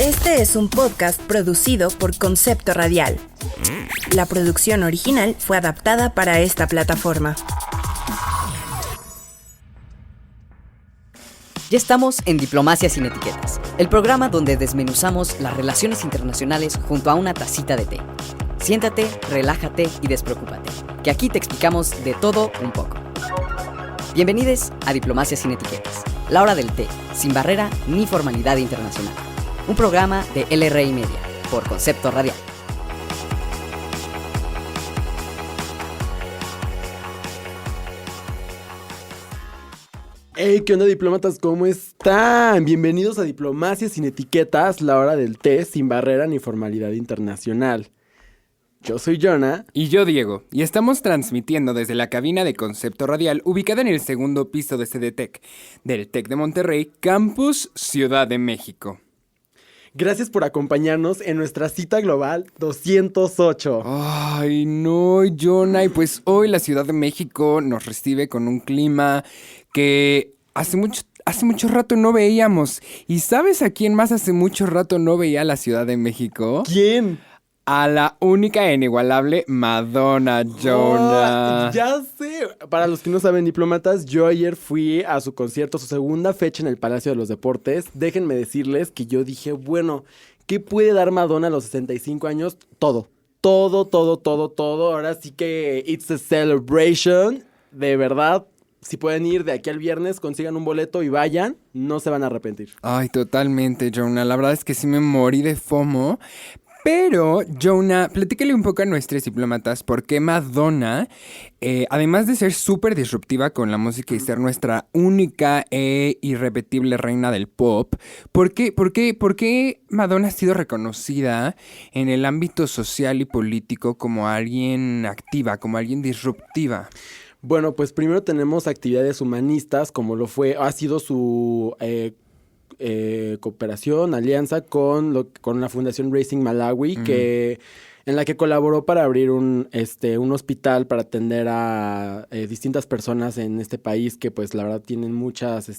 Este es un podcast producido por Concepto Radial. La producción original fue adaptada para esta plataforma. Ya estamos en Diplomacia sin Etiquetas, el programa donde desmenuzamos las relaciones internacionales junto a una tacita de té. Siéntate, relájate y despreocúpate, que aquí te explicamos de todo un poco. Bienvenidos a Diplomacia sin Etiquetas, la hora del té, sin barrera ni formalidad internacional. Un programa de LRI Media, por Concepto Radial. Hey, ¿qué onda, diplómatas? ¿Cómo están? Bienvenidos a Diplomacia sin Etiquetas, la hora del té, sin barrera ni formalidad internacional. Yo soy Jonah. Y yo, Diego, y estamos transmitiendo desde la cabina de Concepto Radial, ubicada en el segundo piso de CDTEC, del TEC de Monterrey, Campus Ciudad de México. Gracias por acompañarnos en nuestra cita global 208. Ay, no, Jonah, y pues hoy la Ciudad de México nos recibe con un clima que hace mucho rato no veíamos. ¿Y sabes a quién más hace mucho rato no veía la Ciudad de México? ¿Quién? A la única e inigualable Madonna, Jonah. Oh, ya sé. Para los que no saben, diplómatas, yo ayer fui a su concierto, su segunda fecha en el Palacio de los Deportes. Déjenme decirles que yo dije, bueno, ¿qué puede dar Madonna a los 65 años? Todo. Todo. Ahora sí que it's a celebration. De verdad, si pueden ir de aquí al viernes, consigan un boleto y vayan. No se van a arrepentir. Ay, totalmente, Jonah. La verdad es que sí me morí de FOMO. Pero, Jonah, platícale un poco a nuestros diplomatas por qué Madonna, además de ser súper disruptiva con la música y ser nuestra única e irrepetible reina del pop, ¿por qué Madonna ha sido reconocida en el ámbito social y político como alguien activa, como alguien disruptiva? Bueno, pues primero tenemos actividades humanistas, como ha sido su cooperación, alianza con la Fundación Raising Malawi, en la que colaboró para abrir un hospital para atender a distintas personas en este país que pues la verdad tienen muchas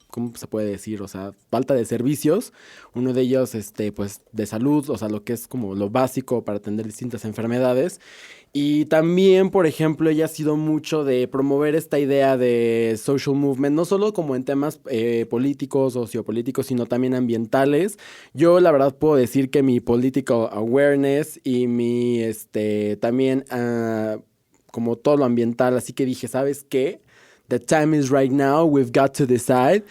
¿cómo se puede decir? O sea, falta de servicios. Uno de ellos, pues, de salud, o sea, lo que es como lo básico para atender distintas enfermedades. Y también, por ejemplo, ella ha sido mucho de promover esta idea de social movement, no solo como en temas políticos, sociopolíticos, sino también ambientales. Yo, la verdad, puedo decir que mi political awareness y mi, también, como todo lo ambiental, así que dije, ¿sabes qué? The time is right now, we've got to decide.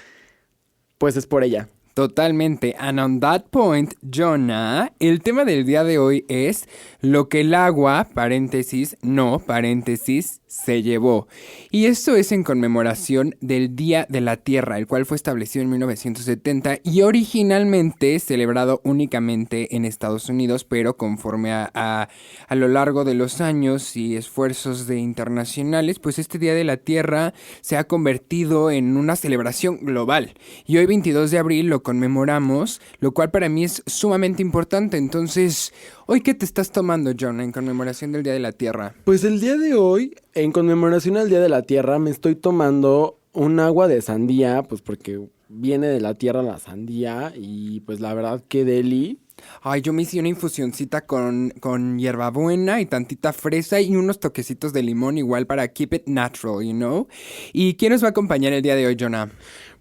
Pues es por ella. Totalmente. And on that point, Jonah, el tema del día de hoy es lo que el agua, paréntesis, no, paréntesis, se llevó. Y esto es en conmemoración del Día de la Tierra, el cual fue establecido en 1970 y originalmente celebrado únicamente en Estados Unidos, pero conforme a lo largo de los años y esfuerzos de internacionales, pues este Día de la Tierra se ha convertido en una celebración global. Y hoy, 22 de abril, lo conmemoramos, lo cual para mí es sumamente importante. Entonces, ¿hoy qué te estás tomando, Jonah, en conmemoración del Día de la Tierra? Pues el día de hoy, en conmemoración al Día de la Tierra, me estoy tomando un agua de sandía, pues porque viene de la tierra la sandía y pues la verdad que deli. Ay, yo me hice una infusioncita con hierbabuena y tantita fresa y unos toquecitos de limón igual para keep it natural, you know? ¿Y quién nos va a acompañar el día de hoy, Jonah?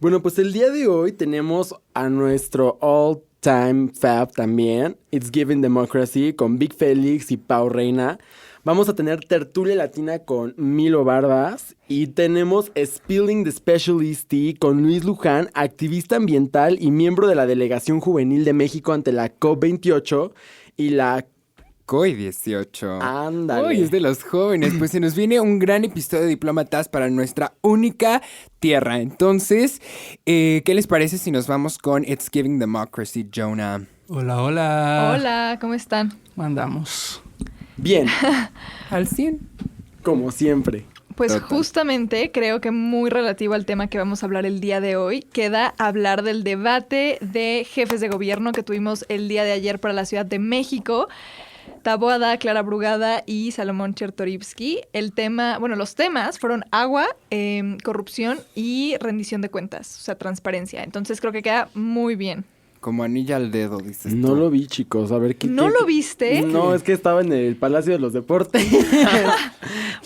Bueno, pues el día de hoy tenemos a nuestro all-time fab también, It's Giving Democracy, con Big Félix y Pau Reina. Vamos a tener tertulia latina con Milo Barbas y tenemos Spilling the Specialist Tea con Luis Luján, activista ambiental y miembro de la Delegación Juvenil de México ante la COP28 y la COI 18. Ándale. Uy, es de los jóvenes. Pues se nos viene un gran episodio de Diplomatas para nuestra única tierra. Entonces, ¿qué les parece si nos vamos con It's Giving Democracy, Jonah? Hola, hola. Hola, ¿cómo están? Mandamos. Bien. Al 100. Como siempre. Pues Total. justamente creo que muy relativo al tema que vamos a hablar el día de hoy, queda hablar del debate de jefes de gobierno que tuvimos el día de ayer para la Ciudad de México. Taboada, Clara Brugada y Salomón Chertorivsky. Los temas fueron agua, corrupción y rendición de cuentas, o sea, transparencia. Entonces creo que queda muy bien. Como anilla al dedo, dices No tú. lo vi, chicos. A ver, ¿No lo viste? No, es que estaba en el Palacio de los Deportes.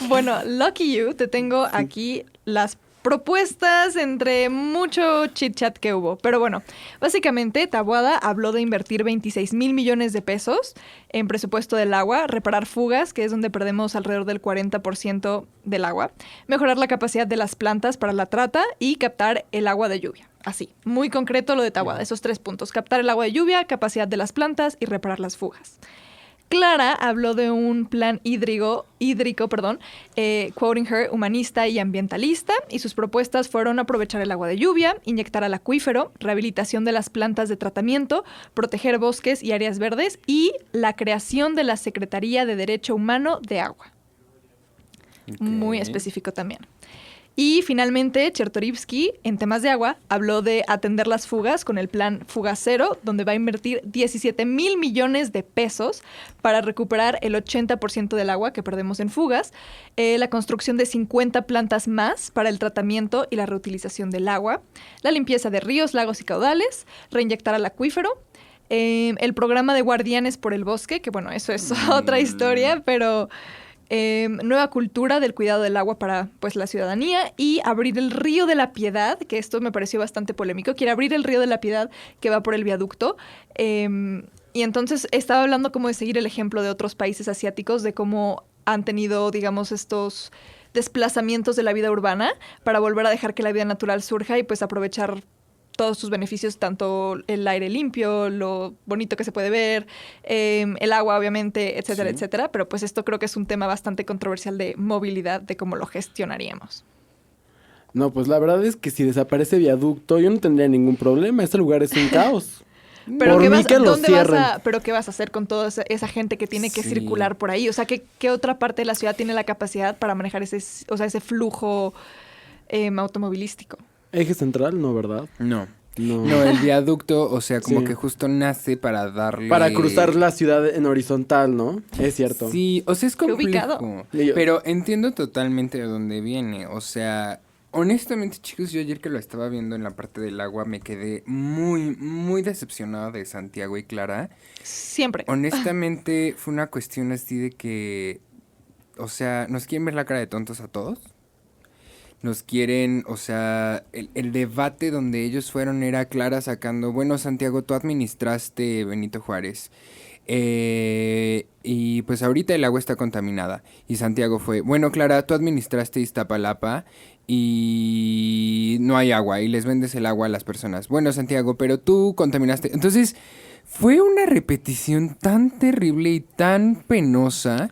Bueno, lucky you, te tengo aquí las propuestas entre mucho chit-chat que hubo. Pero bueno, básicamente Taboada habló de invertir 26 mil millones de pesos en presupuesto del agua, reparar fugas, que es donde perdemos alrededor del 40% del agua, mejorar la capacidad de las plantas para la trata y captar el agua de lluvia. Así, muy concreto lo de Taboada, esos 3 puntos. Captar el agua de lluvia, capacidad de las plantas y reparar las fugas. Clara habló de un plan hídrico, quoting her, humanista y ambientalista, y sus propuestas fueron aprovechar el agua de lluvia, inyectar al acuífero, rehabilitación de las plantas de tratamiento, proteger bosques y áreas verdes y la creación de la Secretaría de Derecho Humano de Agua. Ok. Muy específico también. Y finalmente, Chertorivsky, en temas de agua, habló de atender las fugas con el plan Fuga Cero, donde va a invertir 17 mil millones de pesos para recuperar el 80% del agua que perdemos en fugas, la construcción de 50 plantas más para el tratamiento y la reutilización del agua, la limpieza de ríos, lagos y caudales, reinyectar al acuífero, el programa de Guardianes por el Bosque, que bueno, eso es otra historia, pero... nueva cultura del cuidado del agua para pues la ciudadanía y abrir el río de la Piedad, que esto me pareció bastante polémico. Quiere abrir el río de la Piedad que va por el viaducto. Y entonces estaba hablando como de seguir el ejemplo de otros países asiáticos, de cómo han tenido, digamos, estos desplazamientos de la vida urbana para volver a dejar que la vida natural surja y pues aprovechar todos sus beneficios, tanto el aire limpio, lo bonito que se puede ver, el agua, obviamente, etcétera, etcétera. Pero pues esto creo que es un tema bastante controversial de movilidad, de cómo lo gestionaríamos. No, pues la verdad es que si desaparece viaducto, yo no tendría ningún problema. Este lugar es un caos. Pero Por mí que lo ¿dónde vas cierren. pero qué vas a hacer con toda esa gente que tiene que Sí. circular por ahí? O sea, ¿qué otra parte de la ciudad tiene la capacidad para manejar ese flujo automovilístico? Eje central, no, ¿verdad? No. No. No, el viaducto, o sea, como Sí. que justo nace para darle... Para cruzar la ciudad en horizontal, ¿no? Es cierto. Sí, o sea, es Qué complejo. ubicado. Pero entiendo totalmente de dónde viene. O sea, honestamente, chicos, yo ayer que lo estaba viendo en la parte del agua me quedé muy, muy decepcionado de Santiago y Clara. Siempre. Honestamente, fue una cuestión así de que, o sea, ¿nos quieren ver la cara de tontos a todos? Nos quieren, o sea, el debate donde ellos fueron era Clara sacando, bueno, Santiago, tú administraste Benito Juárez. Y pues ahorita el agua está contaminada. Y Santiago fue, bueno, Clara, tú administraste Iztapalapa y no hay agua y les vendes el agua a las personas. Bueno, Santiago, pero tú contaminaste. Entonces, fue una repetición tan terrible y tan penosa.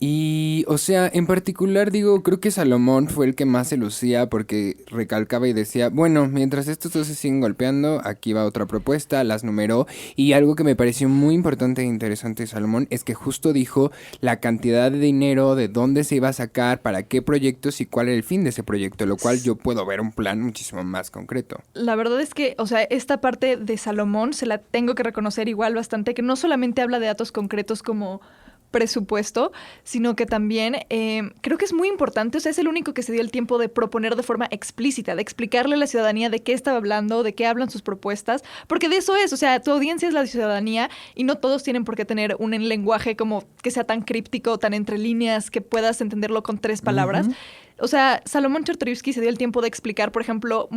Y, o sea, en particular, digo, creo que Salomón fue el que más se lucía porque recalcaba y decía, bueno, mientras estos dos se siguen golpeando, aquí va otra propuesta, las numeró. Y algo que me pareció muy importante e interesante de Salomón es que justo dijo la cantidad de dinero, de dónde se iba a sacar, para qué proyectos y cuál era el fin de ese proyecto, lo cual yo puedo ver un plan muchísimo más concreto. La verdad es que, o sea, esta parte de Salomón se la tengo que reconocer igual bastante, que no solamente habla de datos concretos como presupuesto, sino que también creo que es muy importante, o sea, es el único que se dio el tiempo de proponer de forma explícita, de explicarle a la ciudadanía de qué estaba hablando, de qué hablan sus propuestas, porque de eso es, o sea, tu audiencia es la ciudadanía y no todos tienen por qué tener un lenguaje como que sea tan críptico, tan entre líneas, que puedas entenderlo con 3 palabras. O sea, Salomón Chertorivsky se dio el tiempo de explicar, por ejemplo,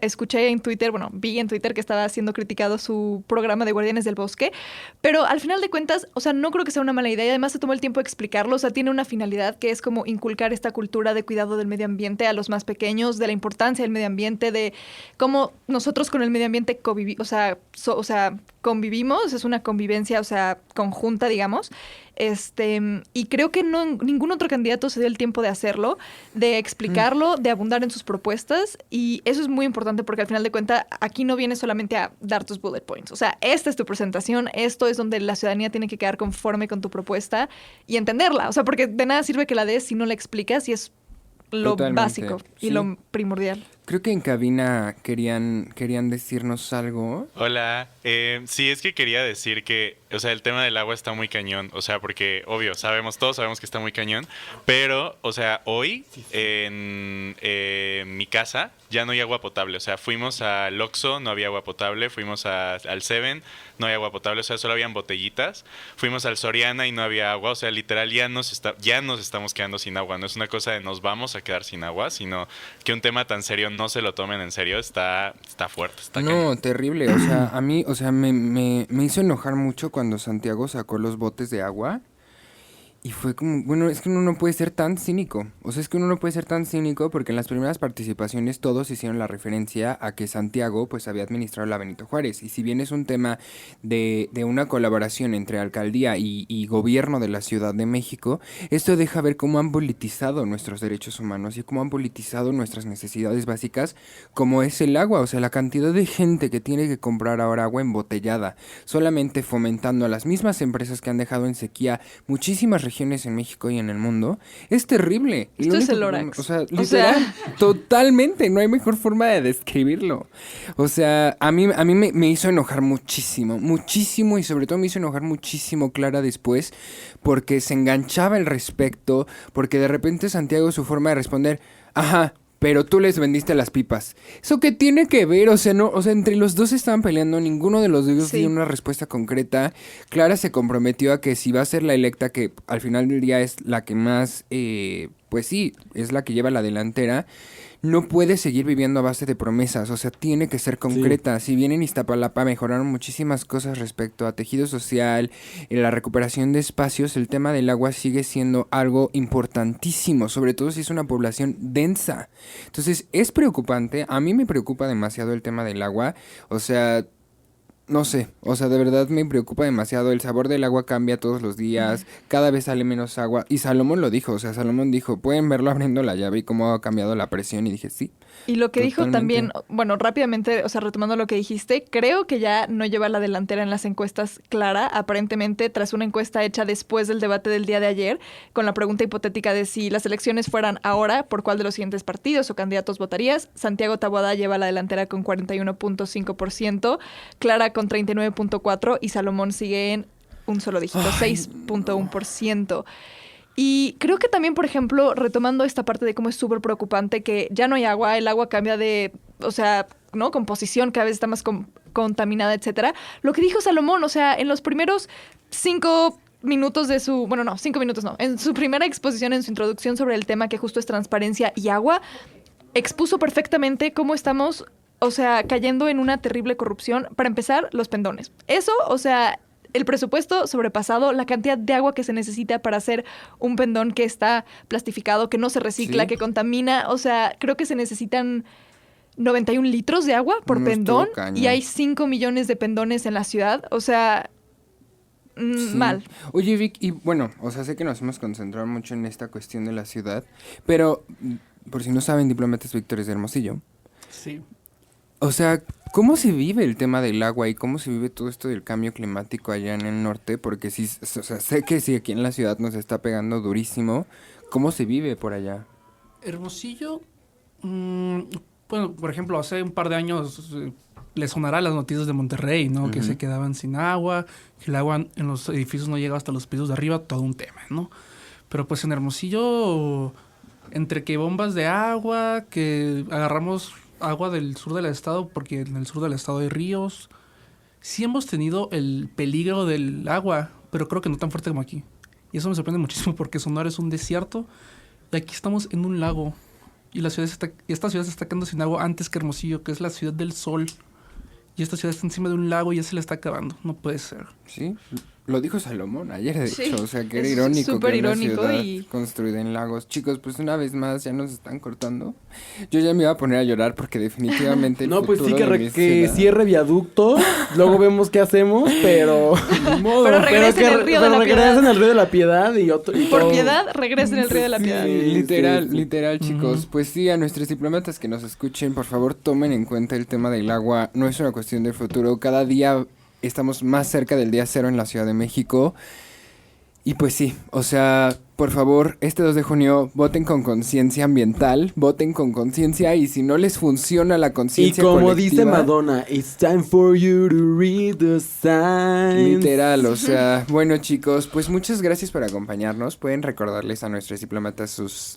escuché en Twitter, vi en Twitter que estaba siendo criticado su programa de Guardianes del Bosque, pero al final de cuentas, o sea, no creo que sea una mala idea y además se tomó el tiempo de explicarlo, o sea, tiene una finalidad que es como inculcar esta cultura de cuidado del medio ambiente a los más pequeños, de la importancia del medio ambiente, de cómo nosotros con el medio ambiente convivimos, es una convivencia, o sea, conjunta, digamos. Y creo que ningún otro candidato se dio el tiempo de hacerlo, de explicarlo, de abundar en sus propuestas, y eso es muy importante porque al final de cuentas aquí no vienes solamente a dar tus bullet points, o sea, esta es tu presentación, esto es donde la ciudadanía tiene que quedar conforme con tu propuesta y entenderla, o sea, porque de nada sirve que la des si no la explicas y es lo Totalmente, básico y sí. lo primordial. Creo que en cabina querían decirnos algo. Hola, sí, es que quería decir que, o sea, el tema del agua está muy cañón, o sea, porque, obvio, todos sabemos que está muy cañón, pero, o sea, hoy en mi casa ya no hay agua potable, o sea, fuimos al Oxxo, no había agua potable, fuimos al Seven, no hay agua potable, o sea, solo habían botellitas, fuimos al Soriana y no había agua, o sea, literal ya nos estamos quedando sin agua, no es una cosa de nos vamos a quedar sin agua, sino que un tema tan serio no se lo tomen en serio, está fuerte, está cañón. No, terrible. O sea, a mí, o sea, me hizo enojar mucho cuando Santiago sacó los botes de agua. Y fue como, bueno, es que uno no puede ser tan cínico. O sea, es que uno no puede ser tan cínico porque en las primeras participaciones todos hicieron la referencia a que Santiago pues había administrado la Benito Juárez. Y si bien es un tema de una colaboración entre alcaldía y gobierno de la Ciudad de México, esto deja ver cómo han politizado nuestros derechos humanos y cómo han politizado nuestras necesidades básicas, como es el agua. O sea, la cantidad de gente que tiene que comprar ahora agua embotellada, solamente fomentando a las mismas empresas que han dejado en sequía muchísimas regiones en México y en el mundo, es terrible. Y Esto lo es único el que Lorax. o sea, literal, totalmente, no hay mejor forma de describirlo. O sea, a mí me hizo enojar muchísimo, muchísimo, y sobre todo me hizo enojar muchísimo Clara después, porque se enganchaba al respecto, porque de repente Santiago, su forma de responder, ajá, pero tú les vendiste las pipas. ¿Eso qué tiene que ver? O sea, no, o sea, entre los dos estaban peleando, ninguno de los dos dio una respuesta concreta. Clara se comprometió a que si va a ser la electa, que al final del día es la que más, pues sí, es la que lleva la delantera, no puede seguir viviendo a base de promesas, o sea, tiene que ser concreta. Si bien en Iztapalapa mejoraron muchísimas cosas respecto a tejido social, la recuperación de espacios, el tema del agua sigue siendo algo importantísimo, sobre todo si es una población densa. Entonces, es preocupante, a mí me preocupa demasiado el tema del agua, o sea, no sé, o sea, de verdad me preocupa demasiado. El sabor del agua cambia todos los días, cada vez sale menos agua. Y Salomón lo dijo, o sea, Salomón dijo, pueden verlo abriendo la llave y cómo ha cambiado la presión. Y dije, sí. Y lo que dijo totalmente. también, bueno, rápidamente, o sea, retomando lo que dijiste, creo que ya no lleva la delantera en las encuestas Clara, aparentemente tras una encuesta hecha después del debate del día de ayer, con la pregunta hipotética de si las elecciones fueran ahora, ¿por cuál de los siguientes partidos o candidatos votarías? Santiago Taboada lleva la delantera con 41.5%, Clara con 39.4% y Salomón sigue en un solo dígito, 6.1%. Y creo que también, por ejemplo, retomando esta parte de cómo es súper preocupante que ya no hay agua, el agua cambia de, o sea, ¿no? Composición, cada vez está más contaminada, etcétera. Lo que dijo Salomón, o sea, en los primeros 5 minutos de su, bueno, no, 5 minutos no, en su primera exposición, en su introducción sobre el tema que justo es transparencia y agua, expuso perfectamente cómo estamos, o sea, cayendo en una terrible corrupción. Para empezar, los pendones. Eso, o sea, el presupuesto sobrepasado, la cantidad de agua que se necesita para hacer un pendón que está plastificado, que no se recicla, que contamina. O sea, creo que se necesitan 91 litros de agua por pendón y hay 5 millones de pendones en la ciudad. O sea, mal. Oye, Vic, y bueno, o sea, sé que nos hemos concentrado mucho en esta cuestión de la ciudad, pero por si no saben, Diplomatas Víctor es de Hermosillo. Sí. O sea, ¿cómo se vive el tema del agua y cómo se vive todo esto del cambio climático allá en el norte? Porque sí, o sea, sé que sí aquí en la ciudad nos está pegando durísimo. ¿Cómo se vive por allá? Hermosillo, bueno, por ejemplo, hace un par de años le sonará las noticias de Monterrey, ¿no? Que se quedaban sin agua, que el agua en los edificios no llegaba hasta los pisos de arriba, todo un tema, ¿no? Pero pues en Hermosillo, entre que bombas de agua, que agarramos agua del sur del estado, porque en el sur del estado hay ríos. Sí hemos tenido el peligro del agua, pero creo que no tan fuerte como aquí. Y eso me sorprende muchísimo porque Sonora es un desierto y aquí estamos en un lago. Y esta ciudad se está quedando sin agua antes que Hermosillo, que es la ciudad del sol. Y esta ciudad está encima de un lago y ya se le está acabando. No puede ser. Sí, lo dijo Salomón ayer, de Sí, hecho, o sea, que era es irónico súper que una irónico ciudad y- construida en lagos. Chicos, pues una vez más ya nos están cortando. Yo ya me iba a poner a llorar porque definitivamente el No, pues sí, futuro de mi que ciudad- cierre viaducto, luego vemos qué hacemos, pero ni modo. Pero regresen al Río de la regresen Piedad. al Río de la Piedad y otro. Y Por todo. piedad, regresen al Río de la Sí. Piedad. Literal, sí. literal, chicos. Pues sí, a nuestros diplomatas que nos escuchen, por favor, tomen en cuenta el tema del agua. No es una cuestión de futuro. Cada día estamos más cerca del día cero en la Ciudad de México. Y pues sí, o sea, por favor, este 2 de junio voten con conciencia ambiental, voten con conciencia y si no les funciona la Y conciencia como dice colectiva, Madonna, it's time for you to read the signs. literal, o sea, bueno chicos, pues muchas gracias por acompañarnos. Pueden recordarles a nuestros diplomatas sus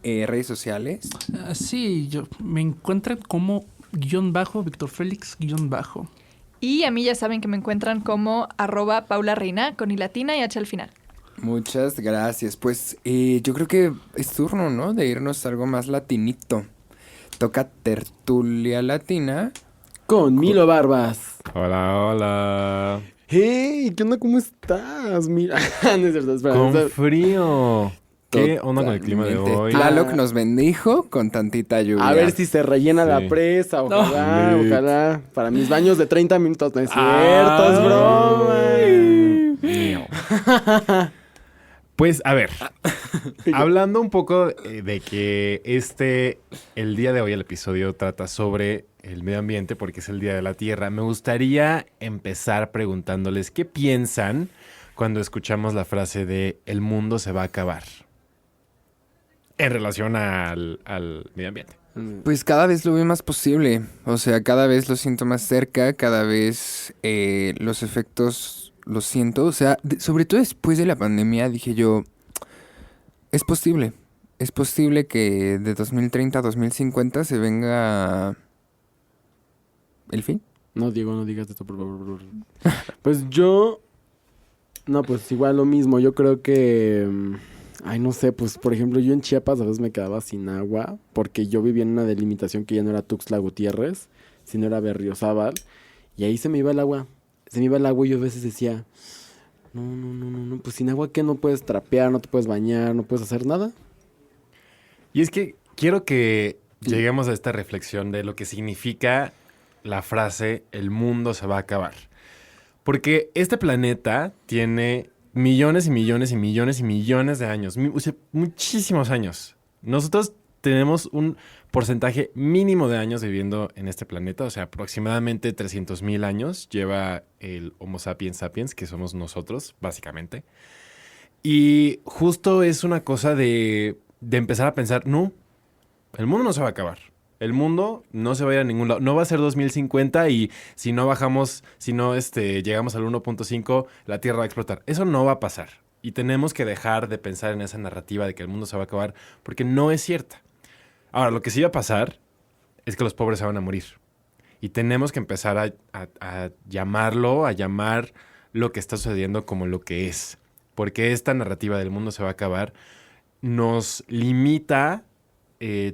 redes sociales. Sí, yo me encuentran como _Víctor Félix _. Y a mí ya saben que me encuentran como @PaulaReina con I latina y H al final. Muchas gracias. Pues yo creo que es turno, ¿no? De irnos a algo más latinito. Toca tertulia latina. Con Milo Barbas. Hola, hola. Hey, ¿qué onda? ¿Cómo estás? Mira, no es cierto, espera. Con frío. ¿Qué onda con el clima de Totalmente. hoy? Tlaloc nos bendijo con tantita lluvia. A ver si se rellena Sí. la presa, ojalá, No. ojalá. Para mis baños de 30 minutos, no es cierto, Ah. es broma. Mío. Pues, a ver, hablando un poco de que el día de hoy el episodio trata sobre el medio ambiente porque es el Día de la Tierra, me gustaría empezar preguntándoles qué piensan cuando escuchamos la frase de el mundo se va a acabar en relación al medio ambiente. Pues cada vez lo veo más posible. O sea, cada vez lo siento más cerca, cada vez los efectos los siento. O sea, sobre todo después de la pandemia dije yo, es posible. Es posible que de 2030 a 2050 se venga el fin. No, Diego, no digas esto, por favor. Pues yo... No, pues igual lo mismo. Yo creo que... Ay, no sé, pues por ejemplo, yo en Chiapas a veces me quedaba sin agua porque yo vivía en una delimitación que ya no era Tuxtla Gutiérrez, sino era Berriozábal. Y ahí se me iba el agua. Se me iba el agua y yo a veces decía... No, pues sin agua, ¿qué? No puedes trapear, no te puedes bañar, no puedes hacer nada. Y es que quiero que lleguemos a esta reflexión de lo que significa la frase el mundo se va a acabar. Porque este planeta tiene millones y millones y millones y millones de años, o sea, muchísimos años. Nosotros tenemos un porcentaje mínimo de años viviendo en este planeta, o sea, aproximadamente 300,000 años lleva el Homo sapiens sapiens, que somos nosotros, básicamente. Y justo es una cosa de empezar a pensar, no, el mundo no se va a acabar. El mundo no se va a ir a ningún lado. No va a ser 2050 y si no bajamos, si no llegamos al 1.5, la Tierra va a explotar. Eso no va a pasar. Y tenemos que dejar de pensar en esa narrativa de que el mundo se va a acabar porque no es cierta. Ahora, lo que sí va a pasar es que los pobres se van a morir. Y tenemos que empezar a llamarlo, a llamar lo que está sucediendo como lo que es. Porque esta narrativa del mundo se va a acabar nos limita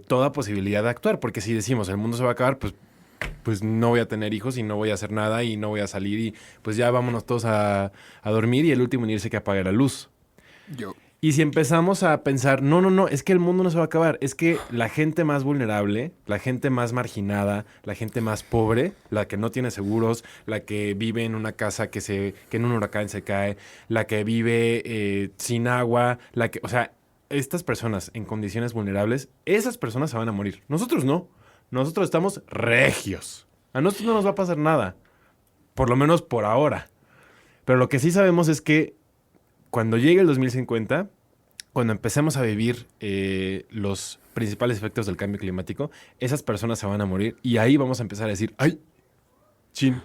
toda posibilidad de actuar. Porque si decimos el mundo se va a acabar, pues no voy a tener hijos y no voy a hacer nada y no voy a salir y pues ya vámonos todos a dormir y el último en irse que apague la luz. Y si empezamos a pensar, no, es que el mundo no se va a acabar, es que la gente más vulnerable, la gente más marginada, la gente más pobre, la que no tiene seguros, la que vive en una casa que en un huracán se cae, la que vive sin agua, o sea, estas personas en condiciones vulnerables, esas personas se van a morir. Nosotros no. Nosotros estamos regios. A nosotros no nos va a pasar nada. Por lo menos por ahora. Pero lo que sí sabemos es que cuando llegue el 2050, cuando empecemos a vivir los principales efectos del cambio climático, esas personas se van a morir y ahí vamos a empezar a decir, ¡ay! Chin,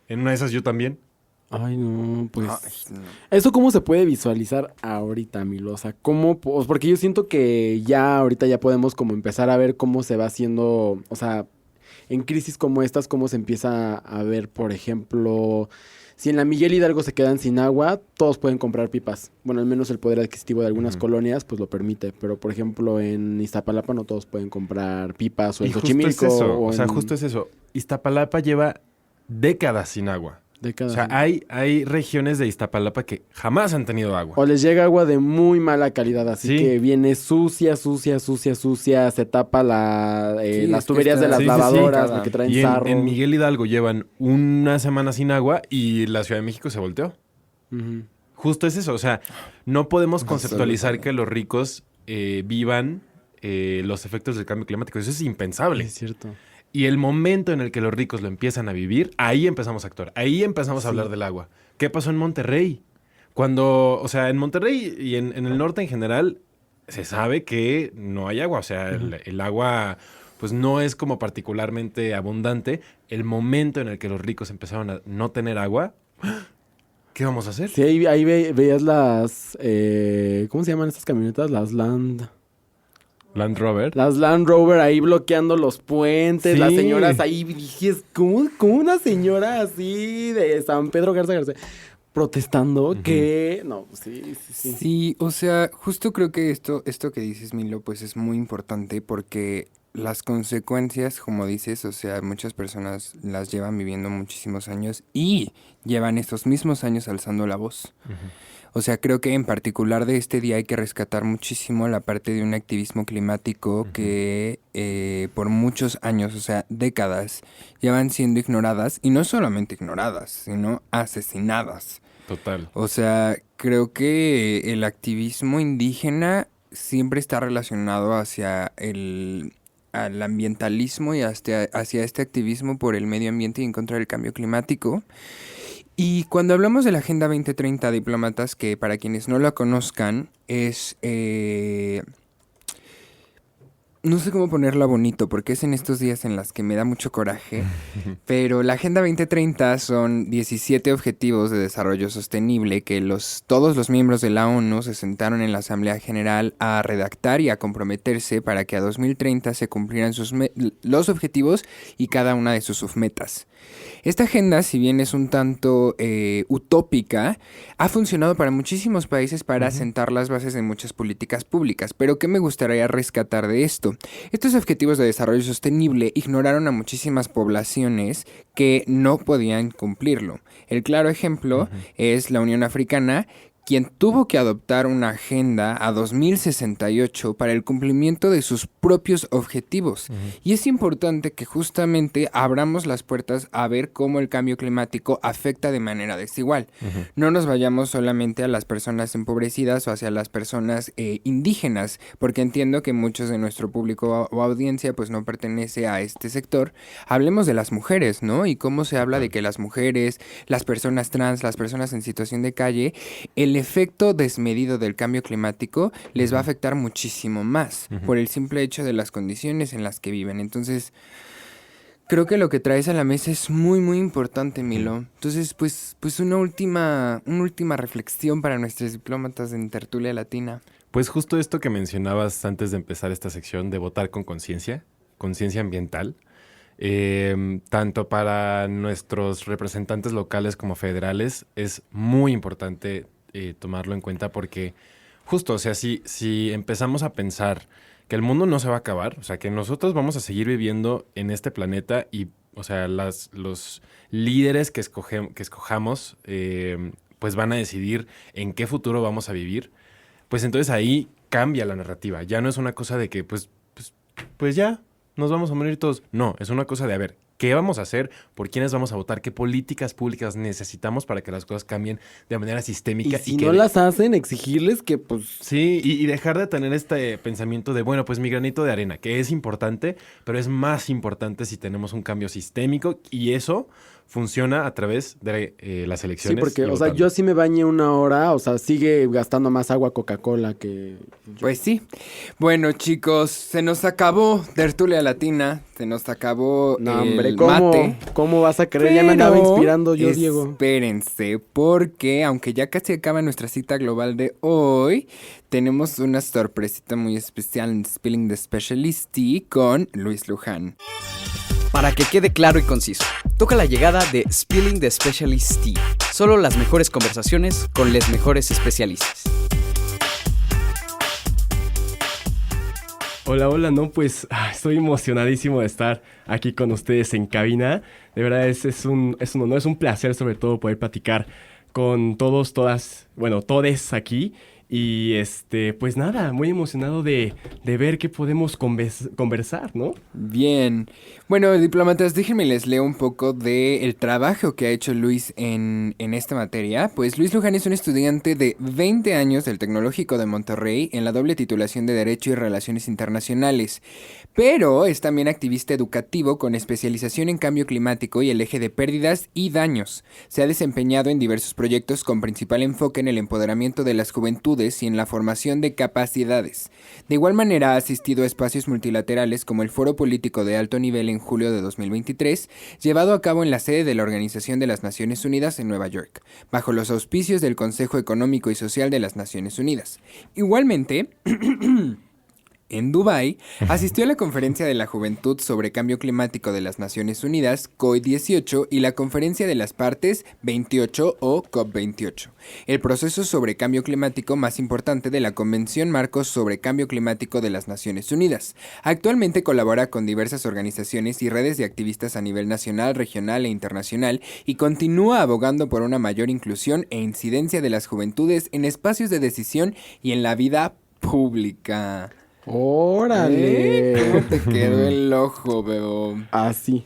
en una de esas yo también. Ay, no, pues... Ay, no. ¿Eso cómo se puede visualizar ahorita, Milosa? ¿Cómo? Porque yo siento que ya ahorita ya podemos como empezar a ver cómo se va haciendo, o sea, en crisis como estas, cómo se empieza a ver, por ejemplo, si en la Miguel Hidalgo se quedan sin agua, todos pueden comprar pipas. Bueno, al menos el poder adquisitivo de algunas colonias pues lo permite, pero por ejemplo en Iztapalapa no todos pueden comprar pipas o en Y justo Xochimilco. es eso, o o sea, en justo es eso. Iztapalapa lleva décadas sin agua. décadas. O sea, hay regiones de Iztapalapa que jamás han tenido agua. O les llega agua de muy mala calidad, así Sí. que viene sucia, se tapa Sí, las es que tuberías de está- las Sí, sí, sí. lavadoras porque traen Y sarro. en Miguel Hidalgo llevan una semana sin agua y la Ciudad de México se volteó. Ujú. Justo es eso, o sea, no podemos conceptualizar Absolutamente. que los ricos vivan los efectos del cambio climático. Eso es impensable. Es cierto. Y el momento en el que los ricos lo empiezan a vivir, ahí empezamos a actuar. Ahí empezamos a hablar del agua. ¿Qué pasó en Monterrey? cuando, o sea, en Monterrey y en el norte en general, se sabe que no hay agua. O sea, el agua, pues no es como particularmente abundante. El momento en el que los ricos empezaron a no tener agua, ¿qué vamos a hacer? Sí, ahí veías las... ¿cómo se llaman estas camionetas? Land Rover. Las Land Rover ahí bloqueando los puentes, Sí. las señoras ahí, dije, ¿cómo una señora así de San Pedro Garza protestando? Que... No, sí. Sí, o sea, justo creo que esto que dices, Milo, pues es muy importante porque las consecuencias, como dices, o sea, muchas personas las llevan viviendo muchísimos años y llevan estos mismos años alzando la voz. O sea, creo que en particular de este día hay que rescatar muchísimo la parte de un activismo climático que por muchos años, o sea, décadas, llevan siendo ignoradas, y no solamente ignoradas, sino asesinadas. Total. O sea, creo que el activismo indígena siempre está relacionado al ambientalismo y hacia este activismo por el medio ambiente y en contra del cambio climático. Y cuando hablamos de la Agenda 2030, diplomatas, que para quienes no la conozcan, es... no sé cómo ponerla bonito, porque es en estos días en las que me da mucho coraje, pero la Agenda 2030 son 17 objetivos de desarrollo sostenible que todos los miembros de la ONU se sentaron en la Asamblea General a redactar y a comprometerse para que a 2030 se cumplieran los objetivos y cada una de sus submetas. Esta agenda, si bien es un tanto utópica, ha funcionado para muchísimos países para sentar las bases de muchas políticas públicas. Pero ¿qué me gustaría rescatar de esto? Estos objetivos de desarrollo sostenible ignoraron a muchísimas poblaciones que no podían cumplirlo. El claro ejemplo es la Unión Africana, quien tuvo que adoptar una agenda a 2068 para el cumplimiento de sus propios objetivos. Y es importante que justamente abramos las puertas a ver cómo el cambio climático afecta de manera desigual. No nos vayamos solamente a las personas empobrecidas o hacia las personas indígenas, porque entiendo que muchos de nuestro público o audiencia pues no pertenece a este sector. Hablemos de las mujeres, ¿no? Y cómo se habla de que las mujeres, las personas trans, las personas en situación de calle, el efecto desmedido del cambio climático les va a afectar muchísimo más por el simple hecho de las condiciones en las que viven. Entonces, creo que lo que traes a la mesa es muy, muy importante, Milo. Entonces, pues una última reflexión para nuestros diplomatas en Tertulia Latina. Pues justo esto que mencionabas antes de empezar esta sección de votar con conciencia ambiental. Tanto para nuestros representantes locales como federales es muy importante tomarlo en cuenta porque justo, o sea, si empezamos a pensar que el mundo no se va a acabar, o sea, que nosotros vamos a seguir viviendo en este planeta y, o sea, los líderes que escojamos, pues van a decidir en qué futuro vamos a vivir, pues entonces ahí cambia la narrativa. Ya no es una cosa de que, pues ya, nos vamos a morir todos. No, es una cosa de, a ver, ¿qué vamos a hacer? ¿Por quiénes vamos a votar? ¿Qué políticas públicas necesitamos para que las cosas cambien de manera sistémica? Y si no las hacen, exigirles que pues... Sí, y dejar de tener este pensamiento de, bueno, pues mi granito de arena, que es importante, pero es más importante si tenemos un cambio sistémico y eso funciona a través de las elecciones. Sí, porque, o sea, yo sí me bañé 1 hora, o sea, sigue gastando más agua Coca-Cola que... Pues sí. Bueno, chicos, se nos acabó Tertulia Latina, se nos acabó mate. ¿Cómo vas a creer? Ya me andaba inspirando yo, Diego. Espérense, porque aunque ya casi acaba nuestra cita global de hoy, tenemos una sorpresita muy especial en Spilling the Specialist Tea con Luis Luján. Para que quede claro y conciso, toca la llegada de Spilling the Specialist Tea. Solo las mejores conversaciones con los mejores especialistas. Hola, no, pues estoy emocionadísimo de estar aquí con ustedes en cabina. De verdad es un honor, es un placer sobre todo poder platicar con todos, todas, bueno, todes aquí. Y pues nada, muy emocionado de ver qué podemos conversar, ¿no? Bien. Bueno, diplomatas, déjenme les leo un poco del trabajo que ha hecho Luis en esta materia. Pues Luis Luján es un estudiante de 20 años del Tecnológico de Monterrey en la doble titulación de Derecho y Relaciones Internacionales. Pero es también activista educativo con especialización en cambio climático y el eje de pérdidas y daños. Se ha desempeñado en diversos proyectos con principal enfoque en el empoderamiento de las juventudes y en la formación de capacidades. De igual manera ha asistido a espacios multilaterales como el Foro Político de Alto Nivel en julio de 2023, llevado a cabo en la sede de la Organización de las Naciones Unidas en Nueva York, bajo los auspicios del Consejo Económico y Social de las Naciones Unidas. Igualmente, en Dubái, asistió a la Conferencia de la Juventud sobre Cambio Climático de las Naciones Unidas, COI18, y la Conferencia de las Partes 28 o COP28, el proceso sobre cambio climático más importante de la Convención Marcos sobre Cambio Climático de las Naciones Unidas. Actualmente colabora con diversas organizaciones y redes de activistas a nivel nacional, regional e internacional y continúa abogando por una mayor inclusión e incidencia de las juventudes en espacios de decisión y en la vida pública. ¡Órale! ¿Cómo te quedó el ojo, Bebo? Así.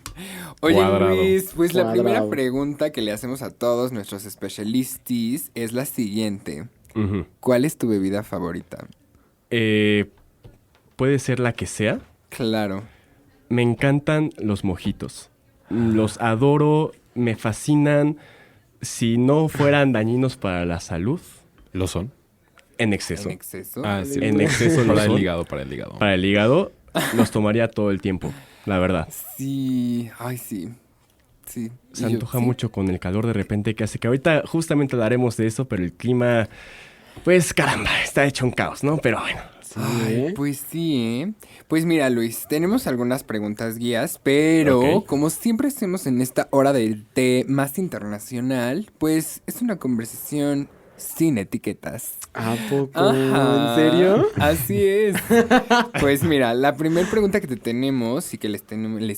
Oye, Cuadrado. Luis, pues la Cuadrado. primera pregunta que le hacemos a todos nuestros especialistas es la siguiente. Ujú. ¿Cuál es tu bebida favorita? Puede ser la que sea. Claro. Me encantan los mojitos. Los adoro, me fascinan. Si no fueran dañinos para la salud, ¿Lo son? en exceso. ¿En exceso? Ah, sí. En exceso lo para el son. hígado, para el hígado. Para el hígado, los tomaría todo el tiempo, la verdad. Sí, ay, sí. Sí. Se Y yo- antoja sí. mucho con el calor de repente que hace, que ahorita justamente hablaremos de eso, pero el clima, pues caramba, está hecho un caos, ¿no? Pero bueno. Ay, pues sí, ¿eh? Pues mira, Luis, tenemos algunas preguntas guías, pero Ok. como siempre hacemos en esta hora del té más internacional, pues es una conversación sin etiquetas. ¿A poco? Ajá, ¿En serio? Así es. Pues mira, la primera pregunta que te tenemos y que les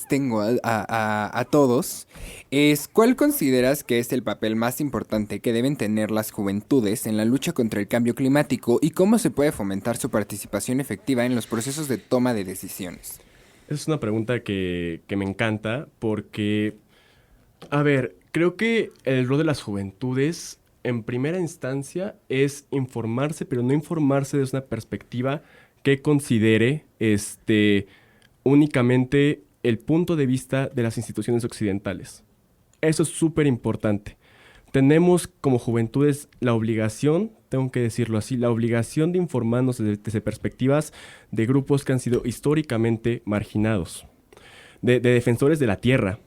tengo a todos es ¿cuál consideras que es el papel más importante que deben tener las juventudes en la lucha contra el cambio climático y cómo se puede fomentar su participación efectiva en los procesos de toma de decisiones? Es una pregunta que me encanta porque, a ver, creo que el rol de las juventudes en primera instancia es informarse, pero no informarse desde una perspectiva que considere únicamente el punto de vista de las instituciones occidentales. Eso es súper importante. Tenemos como juventudes la obligación, tengo que decirlo así, la obligación de informarnos desde perspectivas de grupos que han sido históricamente marginados, de defensores de la tierra,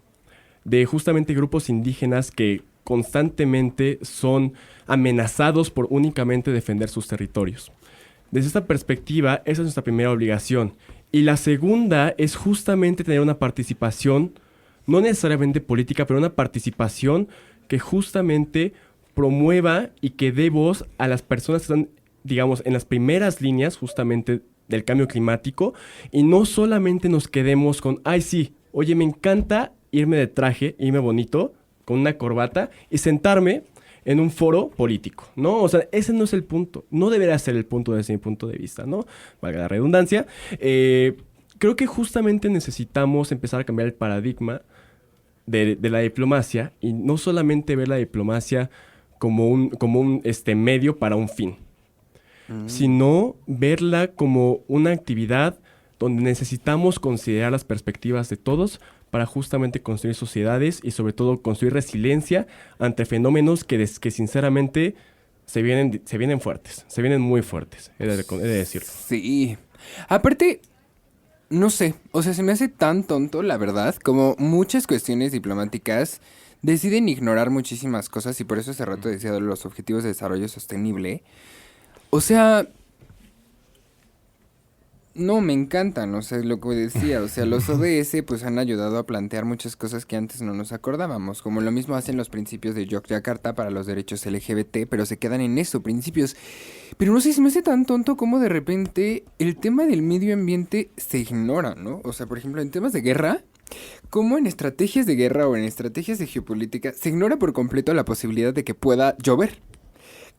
de justamente grupos indígenas que constantemente son amenazados por únicamente defender sus territorios. Desde esta perspectiva, esa es nuestra primera obligación. Y la segunda es justamente tener una participación, no necesariamente política, pero una participación que justamente promueva y que dé voz a las personas que están, digamos, en las primeras líneas justamente del cambio climático y no solamente nos quedemos con, ay sí, oye, me encanta irme de traje, irme bonito, con una corbata y sentarme en un foro político, ¿no? O sea, ese no es el punto, no debería ser el punto desde mi punto de vista, ¿no? Valga la redundancia. Creo que justamente necesitamos empezar a cambiar el paradigma de la diplomacia y no solamente ver la diplomacia como un medio para un fin, sino verla como una actividad donde necesitamos considerar las perspectivas de todos para justamente construir sociedades y sobre todo construir resiliencia ante fenómenos que sinceramente se vienen fuertes, se vienen muy fuertes, he de decirlo. Sí. Aparte, no sé, o sea, se me hace tan tonto, la verdad, como muchas cuestiones diplomáticas deciden ignorar muchísimas cosas y por eso hace rato decía de los objetivos de desarrollo sostenible. O sea, no, me encantan, o sea, lo que decía, o sea, los ODS pues han ayudado a plantear muchas cosas que antes no nos acordábamos, como lo mismo hacen los principios de Yogyakarta para los derechos LGBT, pero se quedan en eso, principios. Pero no sé, se me hace tan tonto como de repente el tema del medio ambiente se ignora, ¿no? O sea, por ejemplo, en temas de guerra, como en estrategias de guerra o en estrategias de geopolítica, se ignora por completo la posibilidad de que pueda llover.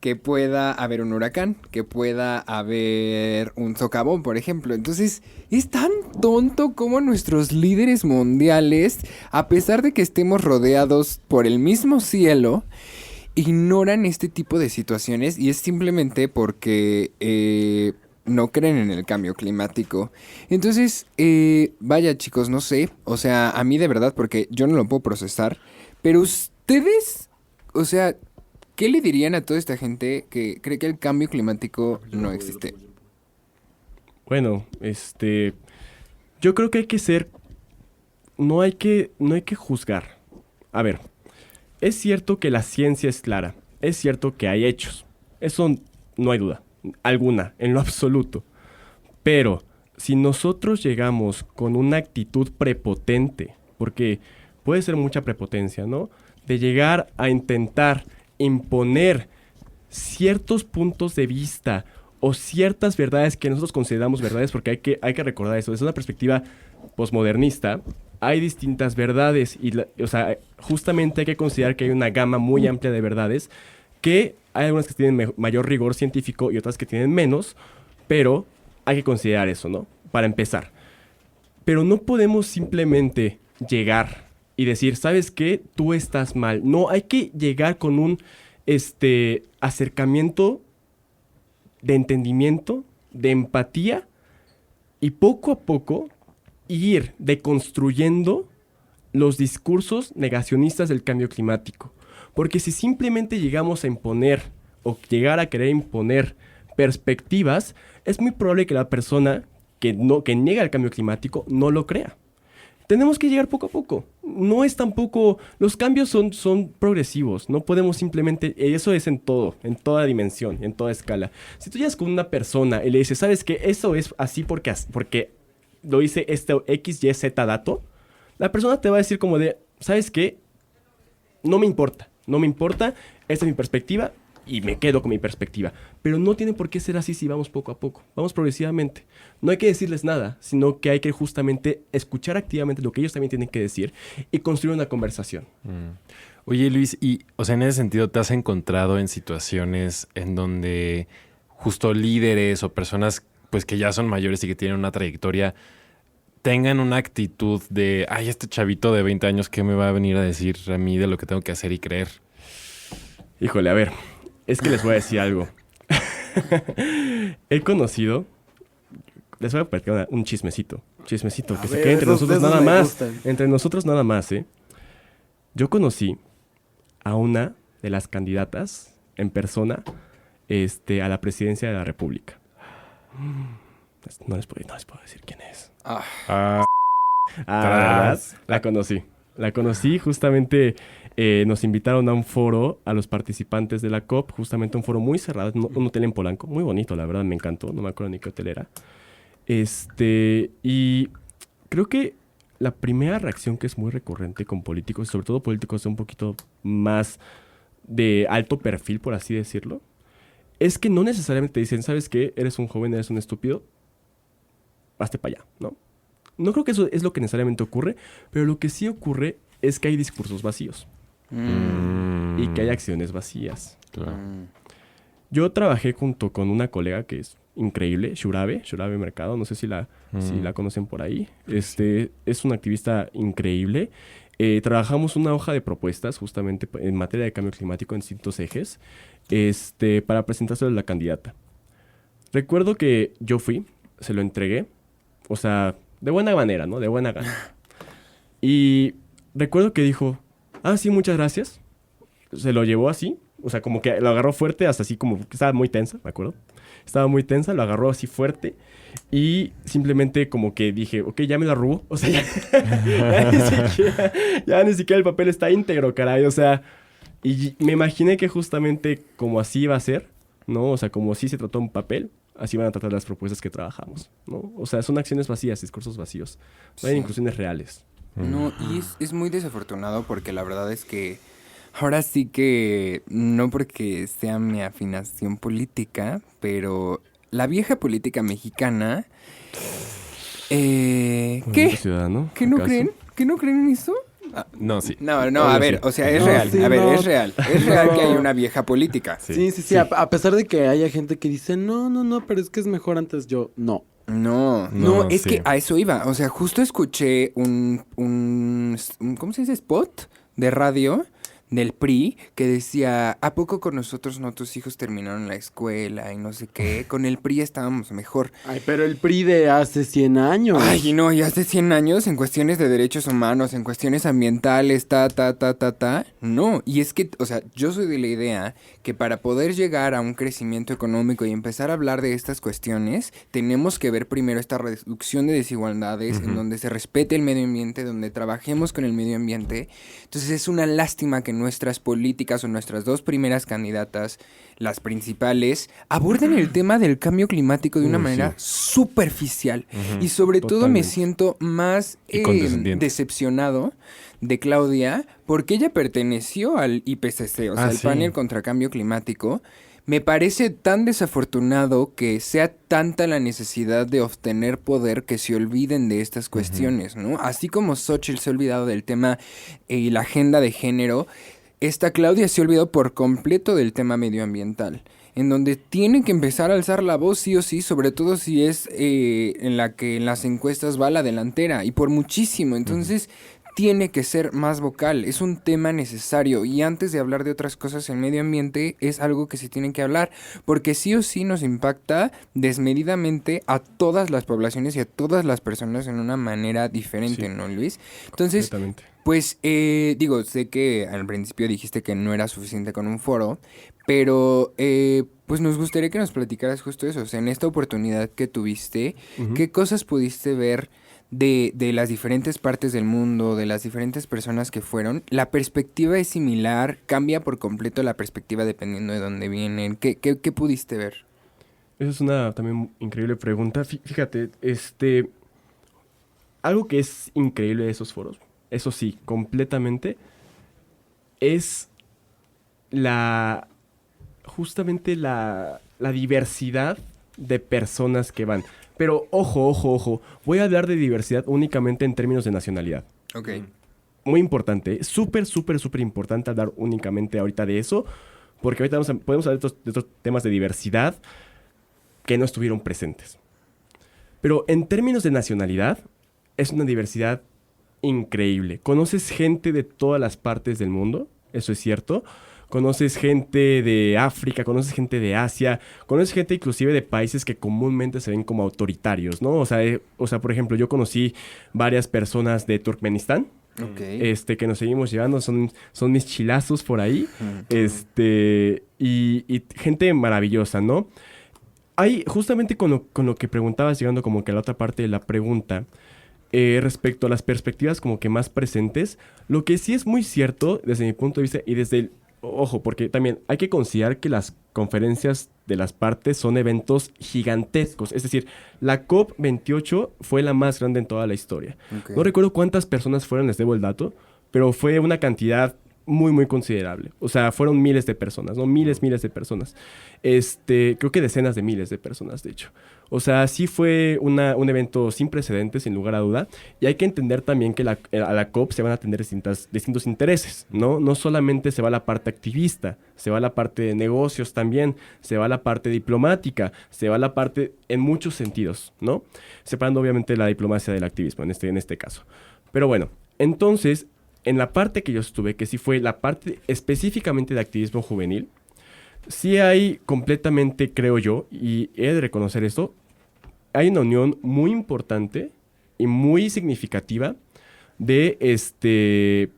que pueda haber un huracán, que pueda haber un socavón, por ejemplo. Entonces, es tan tonto como nuestros líderes mundiales, a pesar de que estemos rodeados por el mismo cielo, ignoran este tipo de situaciones, y es simplemente porque no creen en el cambio climático. Entonces, vaya chicos, no sé, o sea, a mí de verdad, porque yo no lo puedo procesar, pero ustedes, o sea, ¿qué le dirían a toda esta gente que cree que el cambio climático no existe? Bueno, yo creo que hay que ser, no hay que juzgar. A ver, es cierto que la ciencia es clara, es cierto que hay hechos, eso no hay duda alguna, en lo absoluto. Pero si nosotros llegamos con una actitud prepotente, porque puede ser mucha prepotencia, ¿no? De llegar a intentar imponer ciertos puntos de vista o ciertas verdades que nosotros consideramos verdades, porque hay que recordar eso, desde una perspectiva posmodernista, hay distintas verdades y, o sea, justamente hay que considerar que hay una gama muy amplia de verdades, que hay algunas que tienen mayor rigor científico y otras que tienen menos, pero hay que considerar eso, ¿no? Para empezar. Pero no podemos simplemente llegar y decir, ¿sabes qué? Tú estás mal. No, hay que llegar con un acercamiento de entendimiento, de empatía, y poco a poco ir deconstruyendo los discursos negacionistas del cambio climático. Porque si simplemente llegamos a imponer o llegar a querer imponer perspectivas, es muy probable que la persona que niega el cambio climático no lo crea. Tenemos que llegar poco a poco. No es tampoco... Los cambios son progresivos. No podemos simplemente... Eso es en todo, en toda dimensión, en toda escala. Si tú llegas con una persona y le dices, ¿sabes qué? Eso es así porque lo hice X, Y, Z dato. La persona te va a decir como de, ¿sabes qué? No me importa. No me importa, esta es mi perspectiva y me quedo con mi perspectiva. Pero no tiene por qué ser así si vamos poco a poco, vamos progresivamente. No hay que decirles nada, sino que hay que justamente escuchar activamente lo que ellos también tienen que decir y construir una conversación. Oye, Luis, y, o sea, en ese sentido, ¿te has encontrado en situaciones en donde justo líderes o personas pues que ya son mayores y que tienen una trayectoria tengan una actitud de, ay, este chavito de 20 años, ¿qué me va a venir a decir a mí de lo que tengo que hacer y creer? Híjole, a ver, es que les voy a decir algo. He conocido, les voy a platicar un chismecito, que se quede entre nosotros nada más. Entre nosotros nada más, ¿eh? Yo conocí a una de las candidatas en persona a la presidencia de la República. No les puedo decir quién es. ¿Verdad? La conocí justamente. Nos invitaron a un foro a los participantes de la COP, justamente un foro muy cerrado, un hotel en Polanco, muy bonito, la verdad, me encantó, no me acuerdo ni qué hotel era. Y creo que la primera reacción que es muy recurrente con políticos, sobre todo políticos de un poquito más de alto perfil, por así decirlo, es que no necesariamente te dicen, ¿sabes qué? Eres un joven, eres un estúpido, hazte para allá, ¿no? No creo que eso es lo que necesariamente ocurre, pero lo que sí ocurre es que hay discursos vacíos. Y que hay acciones vacías. Claro. Yo trabajé junto con una colega que es increíble, Shurabe Mercado, no sé si la conocen por ahí. Es una activista increíble. Trabajamos una hoja de propuestas justamente en materia de cambio climático en distintos ejes para presentárselo a la candidata. Recuerdo que yo fui, se lo entregué, o sea, de buena manera, ¿no? De buena gana. Y recuerdo que dijo, sí, muchas gracias. Se lo llevó así, o sea, como que lo agarró fuerte, hasta así como que estaba muy tensa, me acuerdo. Estaba muy tensa, lo agarró así fuerte y simplemente como que dije, ok, ya me la robó. O sea, ya ni siquiera el papel está íntegro, caray. O sea, y me imaginé que justamente como así iba a ser, ¿no? O sea, como así se trató un papel, así van a tratar las propuestas que trabajamos, ¿no? O sea, son acciones vacías, discursos vacíos. No hay inclusiones reales. No, y es muy desafortunado porque la verdad es que ahora sí que no porque sea mi afinación política, pero la vieja política mexicana, ¿qué? Ciudadano, ¿Que no ¿acaso? creen? ¿Que no creen en eso? No, sí. No, Obvio, a ver, sí. o sea, es No, real. sí, A ver, no. es real. Es real que hay una vieja política. Sí. A pesar de que haya gente que dice, no, pero es que es mejor antes yo. No. No, No, es sí. que a eso iba. O sea, justo escuché un ¿cómo se dice? Spot de radio del PRI que decía, ¿a poco con nosotros no tus hijos terminaron la escuela y no sé qué? Con el PRI estábamos mejor. Ay, pero el PRI de hace 100 años. Ay, no, y hace 100 años en cuestiones de derechos humanos, en cuestiones ambientales, no. Y es que, o sea, yo soy de la idea que para poder llegar a un crecimiento económico y empezar a hablar de estas cuestiones, tenemos que ver primero esta reducción de desigualdades, en donde se respete el medio ambiente, donde trabajemos con el medio ambiente. Entonces es una lástima que nuestras políticas o nuestras dos primeras candidatas, las principales, aborden el tema del cambio climático de una manera superficial. Y sobre todo me Totalmente. siento más Y condescendiente. decepcionado de Claudia porque ella perteneció al IPCC, o sea, al sí. panel contra cambio climático. Me parece tan desafortunado que sea tanta la necesidad de obtener poder que se olviden de estas cuestiones, ¿no? Así como Xochitl se ha olvidado del tema y la agenda de género, esta Claudia se ha olvidado por completo del tema medioambiental, en donde tiene que empezar a alzar la voz sí o sí, sobre todo si es en la que en las encuestas va a la delantera, y por muchísimo. Entonces tiene que ser más vocal, es un tema necesario, y antes de hablar de otras cosas en medio ambiente es algo que se tiene que hablar, porque sí o sí nos impacta desmedidamente a todas las poblaciones y a todas las personas en una manera diferente, Sí. ¿no, Luis? Entonces, Completamente. pues digo, sé que al principio dijiste que no era suficiente con un foro, pero pues nos gustaría que nos platicaras justo eso, o sea, en esta oportunidad que tuviste, ¿qué cosas pudiste ver de las diferentes partes del mundo, de las diferentes personas que fueron? ¿La perspectiva es similar? ¿Cambia por completo la perspectiva dependiendo de dónde vienen? ¿Qué pudiste ver? Esa es una también increíble pregunta. Fíjate, algo que es increíble de esos foros, eso sí, completamente, es justamente la diversidad de personas que van. Pero ojo, voy a hablar de diversidad únicamente en términos de nacionalidad. Ok. Muy importante, súper importante hablar únicamente ahorita de eso, porque ahorita podemos hablar de otros temas de diversidad que no estuvieron presentes. Pero en términos de nacionalidad, es una diversidad increíble. Conoces gente de todas las partes del mundo, eso es cierto. Conoces gente de África, conoces gente de Asia, conoces gente inclusive de países que comúnmente se ven como autoritarios, ¿no? O sea, por ejemplo, yo conocí varias personas de Turkmenistán, Ok. que nos seguimos llevando, son mis chilazos por ahí, y gente maravillosa, ¿no? Hay, justamente con lo que preguntabas, llegando como que a la otra parte de la pregunta, respecto a las perspectivas como que más presentes, lo que sí es muy cierto desde mi punto de vista y desde el... Ojo, porque también hay que considerar que las conferencias de las partes son eventos gigantescos. Es decir, la COP28 fue la más grande en toda la historia. Ok. No recuerdo cuántas personas fueron, les debo el dato, pero fue una cantidad muy considerable. O sea, fueron miles de personas, ¿no? Miles de personas. Creo que decenas de miles de personas, de hecho. O sea, sí fue un evento sin precedentes, sin lugar a duda. Y hay que entender también que a la COP se van a tener distintos intereses, ¿no? No solamente se va la parte activista, se va la parte de negocios también, se va la parte diplomática, se va la parte en muchos sentidos, ¿no? Separando obviamente la diplomacia del activismo en este caso. Pero bueno, entonces, en la parte que yo estuve, que sí fue la parte específicamente de activismo juvenil, sí hay completamente, creo yo, y he de reconocer esto, hay una unión muy importante y muy significativa de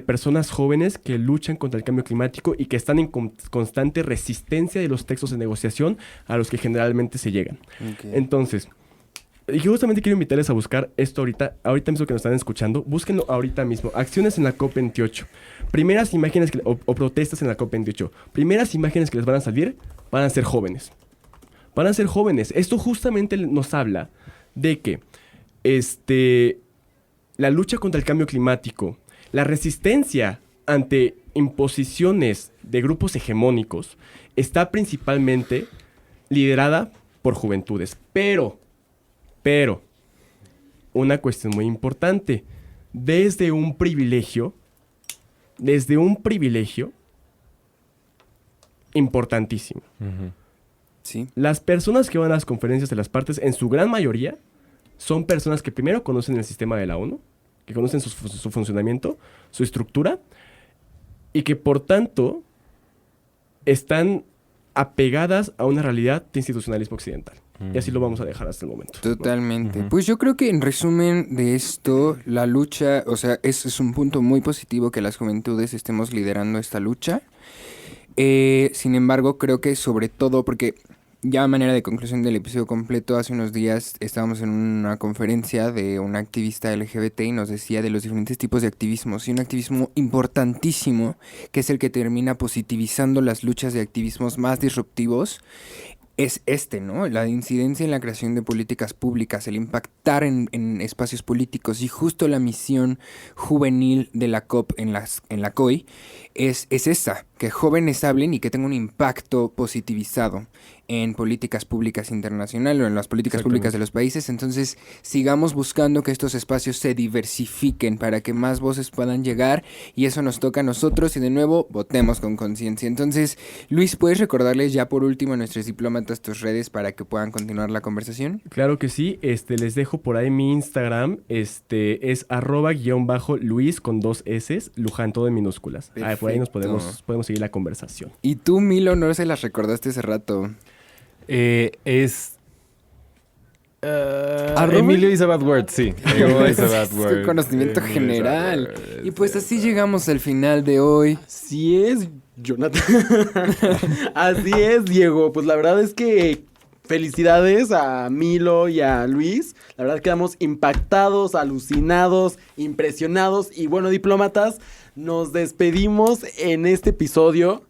personas jóvenes que luchan contra el cambio climático y que están en constante resistencia de los textos de negociación a los que generalmente se llegan. Ok. Entonces, y justamente quiero invitarles a buscar esto ahorita mismo que nos están escuchando, búsquenlo ahorita mismo. Acciones en la COP28. Primeras imágenes o protestas en la COP28. Primeras imágenes que les van a salir van a ser jóvenes. Van a ser jóvenes. Esto justamente nos habla de que la lucha contra el cambio climático, la resistencia ante imposiciones de grupos hegemónicos, está principalmente liderada por juventudes. Pero, una cuestión muy importante, desde un privilegio importantísimo. Sí. Las personas que van a las conferencias de las partes, en su gran mayoría, son personas que primero conocen el sistema de la ONU, que conocen su funcionamiento, su estructura, y que por tanto están apegadas a una realidad de institucionalismo occidental. Y así lo vamos a dejar hasta el momento. Totalmente. Pues yo creo que en resumen de esto, la lucha, o sea, es un punto muy positivo que las juventudes estemos liderando esta lucha. Sin embargo, creo que sobre todo porque ya a manera de conclusión del episodio completo, hace unos días estábamos en una conferencia de una activista LGBT y nos decía de los diferentes tipos de activismos, y un activismo importantísimo que es el que termina positivizando las luchas de activismos más disruptivos es ¿no? La incidencia en la creación de políticas públicas, el impactar en espacios políticos, y justo la misión juvenil de la COP en la COI es esa, que jóvenes hablen y que tenga un impacto positivizado en políticas públicas internacionales o en las políticas públicas de los países. Entonces, sigamos buscando que estos espacios se diversifiquen para que más voces puedan llegar, y eso nos toca a nosotros, y de nuevo, votemos con conciencia. Entonces, Luis, ¿puedes recordarles ya por último a nuestros diplomatas tus redes para que puedan continuar la conversación? Claro que sí, les dejo por ahí mi Instagram, es @_Luis con 2 S, Luján, todo en minúsculas. Por ahí nos podemos seguir la conversación. Y tú, Milo, no se las recordaste hace rato. Es Emilio is a bad word, sí. Es conocimiento general. Y pues así llegamos al final de hoy. Así es, Jonathan. Así es, Diego. Pues la verdad es que felicidades a Milo y a Luis. La verdad quedamos impactados, alucinados, impresionados. Y bueno, diplómatas, nos despedimos en este episodio.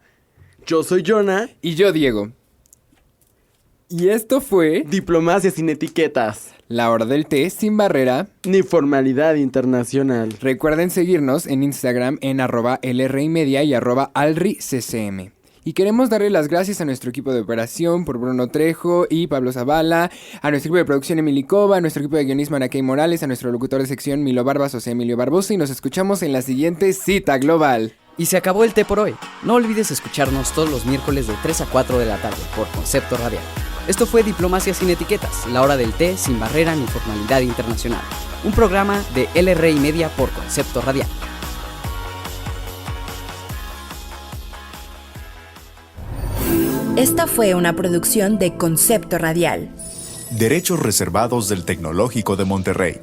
Yo soy Jonah. Y yo, Diego. Y esto fue Diplomacia sin etiquetas. La hora del té sin barrera ni formalidad internacional. Recuerden seguirnos en Instagram en @LRImedia y @AlriCCM. Y queremos darle las gracias a nuestro equipo de operación por Bruno Trejo y Pablo Zavala, a nuestro equipo de producción Emily Cova, a nuestro equipo de guionismo Ana Kay Morales, a nuestro locutor de sección Milo Barbas, o sea, Emilio Barbosa, y nos escuchamos en la siguiente cita global. Y se acabó el té por hoy. No olvides escucharnos todos los miércoles de 3 a 4 de la tarde por Concepto Radial. Esto fue Diplomacia sin etiquetas, la hora del té sin barrera ni formalidad internacional. Un programa de LRI Media por Concepto Radial. Esta fue una producción de Concepto Radial. Derechos reservados del Tecnológico de Monterrey.